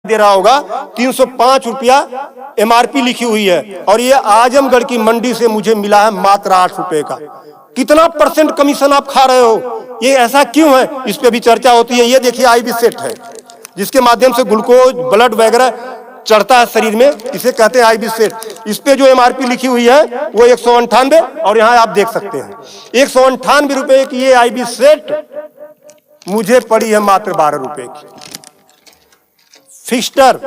दे रहा होगा 305 रुपया MRP लिखी हुई है, और ये आजमगढ़ की मंडी से मुझे मिला है मात्र 8 रुपए का। कितना % कमीशन आप खा रहे हो? ये ऐसा क्यों है? इस पे भी चर्चा होती है। ये देखिए IB सेट है, जिसके माध्यम से ग्लूकोज ब्लड वगैरह चढ़ता है शरीर में, इसे कहते हैं IB सेट। इस पे जो MRP लिखी हुई है वो 198, और यहाँ आप देख सकते हैं 198 रुपए की ये IB सेट मुझे पड़ी है मात्र 12 रुपए की। फिक्स्टर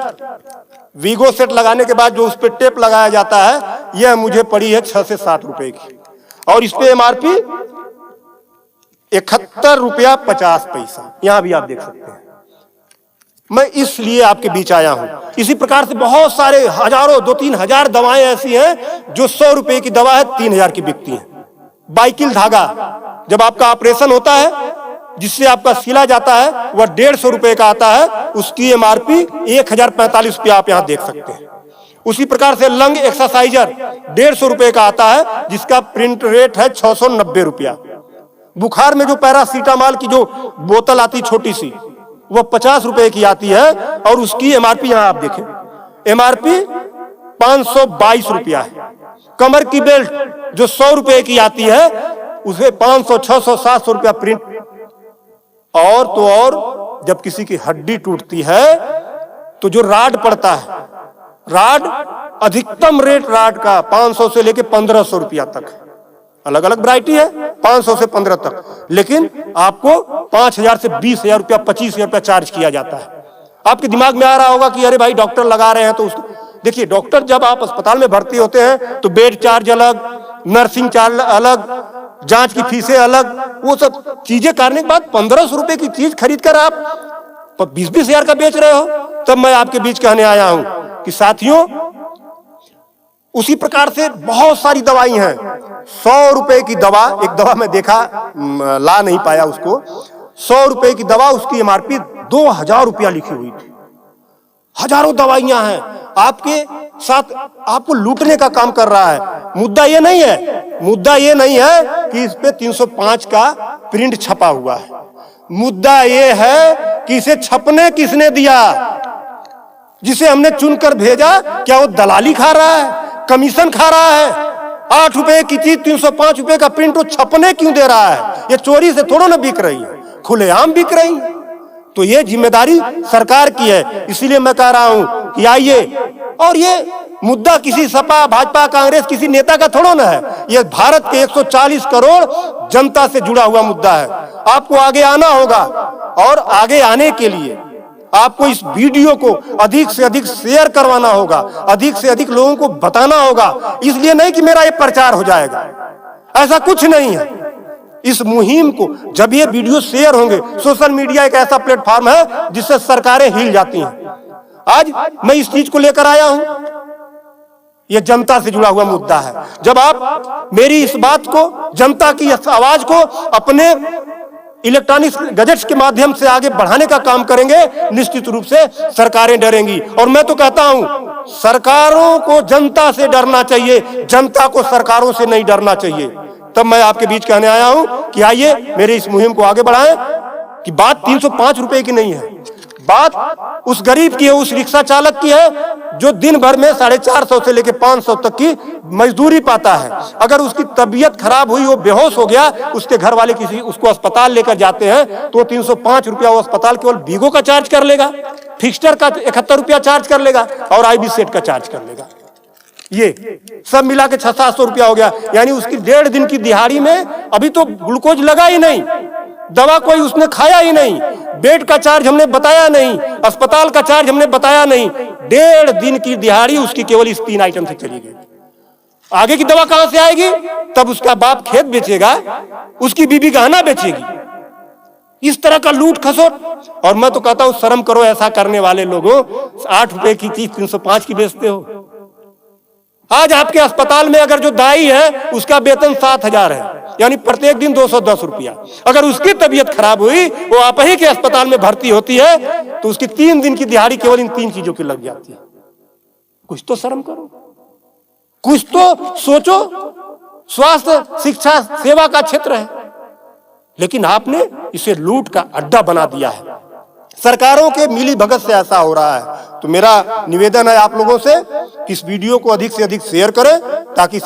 वीगो सेट लगाने के बाद जो उस पर टेप लगाया जाता है, यह मुझे पड़ी है 6 से 7 रुपए की, और इस पे MRP 71 रुपया 50 पैसा। यहां भी आप देख सकते हैं। मैं इसलिए आपके बीच आया हूं। इसी प्रकार से बहुत सारे हजारों 2-3 हजार दवाएं ऐसी हैं जो 100 रुपए की दवा है 3000 की बिकती हैं। बाइकिल धागा जब आपका ऑपरेशन होता है, जिससे आपका सिला जाता है, वह 150 रुपए का आता है, उसकी MRP 1045 रुपया आप यहां देख सकते हैं। उसी प्रकार से लंग एक्सरसाइजर 150 रुपए का आता है, जिसका प्रिंट रेट है 690 रुपया। बुखार में जो पैरासीटामॉल की जो बोतल आती छोटी सी, वह 50 रुपए की आती है, और उसकी MRP यहां आप देखें MRP 522 रुपया है। कमर की बेल्ट जो 100 रुपए की आती है, उसे 500, 600, 700 रुपया प्रिंट। और तो और जब किसी की हड्डी टूटती है तो जो राड पड़ता है, राड अधिकतम रेट राड का 500 से लेके 1500 रुपया तक, अलग अलग वैरायटी है, 500 से 15 तक, लेकिन आपको 5000 से 20,000 रुपया 25,000 रुपया चार्ज किया जाता है। आपके दिमाग में आ रहा होगा कि अरे भाई डॉक्टर लगा रहे हैं तो उसको देखिए। डॉक्टर जब आप अस्पताल में भर्ती होते हैं तो बेड चार्ज अलग, नर्सिंग चार्ज अलग, जांच की फीसें अलग, वो सब चीजें करने के बाद 1500 रुपए की चीज खरीद कर आप 20-20 हजार का बेच रहे हो। तब मैं आपके बीच कहने आया हूं कि साथियों, उसी प्रकार से बहुत सारी दवाई हैं। 100 रुपए की दवा, एक दवा मैं देखा, ला नहीं पाया उसको, 100 रुपए की दवा, उसकी MRP 2000 रुपया लिखी हुई थी। हजारों दवाइयां हैं, आपके साथ आपको लूटने का काम कर रहा है। मुद्दा ये नहीं है कि इस पे 305 का प्रिंट छपा हुआ है। मुद्दा ये है कि इसे छपने किसने दिया? जिसे हमने चुनकर भेजा, क्या वो दलाली खा रहा है, कमीशन खा रहा है? 8 रुपए की चीज 305 रुपए का प्रिंट वो छपने क्यों दे रहा है? ये चोरी से थोड़ा ना बिक रही है, खुलेआम बिक रही है। तो ये जिम्मेदारी सरकार की है। इसीलिए मैं कह रहा हूं कि आइए, और ये मुद्दा किसी सपा, भाजपा, कांग्रेस, किसी नेता का थोड़ा ना है। ये भारत के 140 करोड़ जनता से जुड़ा हुआ मुद्दा है। आपको आगे आना होगा, और आगे आने के लिए आपको इस वीडियो को अधिक से अधिक शेयर करवाना होगा, अधिक से अधिक लोगों को बताना होगा। इसलिए नहीं कि मेरा ये प्रचार हो जाएगा, ऐसा कुछ नहीं है। इस मुहिम को जब ये वीडियो शेयर होंगे, सोशल मीडिया एक ऐसा प्लेटफॉर्म है जिससे सरकारें हिल जाती हैं। आज मैं इस चीज को लेकर आया हूं, ये जनता से जुड़ा हुआ मुद्दा है। जब आप मेरी इस बात को, जनता की इस आवाज को अपने इलेक्ट्रॉनिक गैजेट्स के माध्यम से आगे बढ़ाने का काम करेंगे, निश्चित रूप से सरकारें डरेंगी। और मैं तो कहता हूं, सरकारों को जनता से डरना चाहिए, जनता को सरकारों से नहीं डरना चाहिए। तब मैं आपके बीच कहने आया हूं कि आइए मेरे इस मुहिम को आगे बढ़ाएं। कि बात 305 रुपए की नहीं है, बात उस गरीब की है, उस रिक्शा चालक की है जो दिन भर में 450 से लेकर 500 तक की मजदूरी पाता है। अगर उसकी तबीयत खराब हुई, वो बेहोश हो गया, उसके घर वाले किसी उसको अस्पताल लेकर जाते हैं, तो 305 रुपया वो अस्पताल केवल वीगो का चार्ज कर लेगा, फिक्स्टर का 71 रुपया चार्ज कर लेगा, और IB सेट का चार्ज कर लेगा। ये सब मिला के 600-700 रुपया हो गया। यानी उसकी 1.5 दिन की दिहाड़ी में अभी तो ग्लूकोज लगा ही नहीं, दवा कोई उसने खाया ही नहीं, बेड का चार्ज हमने बताया नहीं, अस्पताल का चार्ज हमने बताया नहीं। 1.5 दिन की दिहाड़ी उसकी केवल इस 3 आइटम से चली गई। आगे की दवा कहां से आएगी? तब उसका बाप खेत बेचेगा, उसकी बीबी गहना बेचेगी। इस तरह का लूट खसोट। और मैं तो कहता हूं, शर्म करो ऐसा करने वाले लोगों। 8 रुपए की चीज 305 की बेचते हो। आज आपके अस्पताल में अगर जो दाई है उसका वेतन 7,000 है, यानी प्रत्येक दिन 210 रुपया। अगर उसकी तबीयत खराब हुई, वो आप ही के अस्पताल में भर्ती होती है, तो उसकी 3 दिन की दिहाड़ी केवल इन 3 चीजों की लग जाती है। कुछ तो शर्म करो, कुछ तो सोचो। स्वास्थ्य, शिक्षा, सेवा का क्षेत्र है, लेकिन आपने इसे लूट का अड्डा बना दिया है। सरकारों के मिली भगत से ऐसा हो रहा है। तो मेरा निवेदन है आप लोगों से कि इस वीडियो को अधिक से अधिक शेयर करें ताकि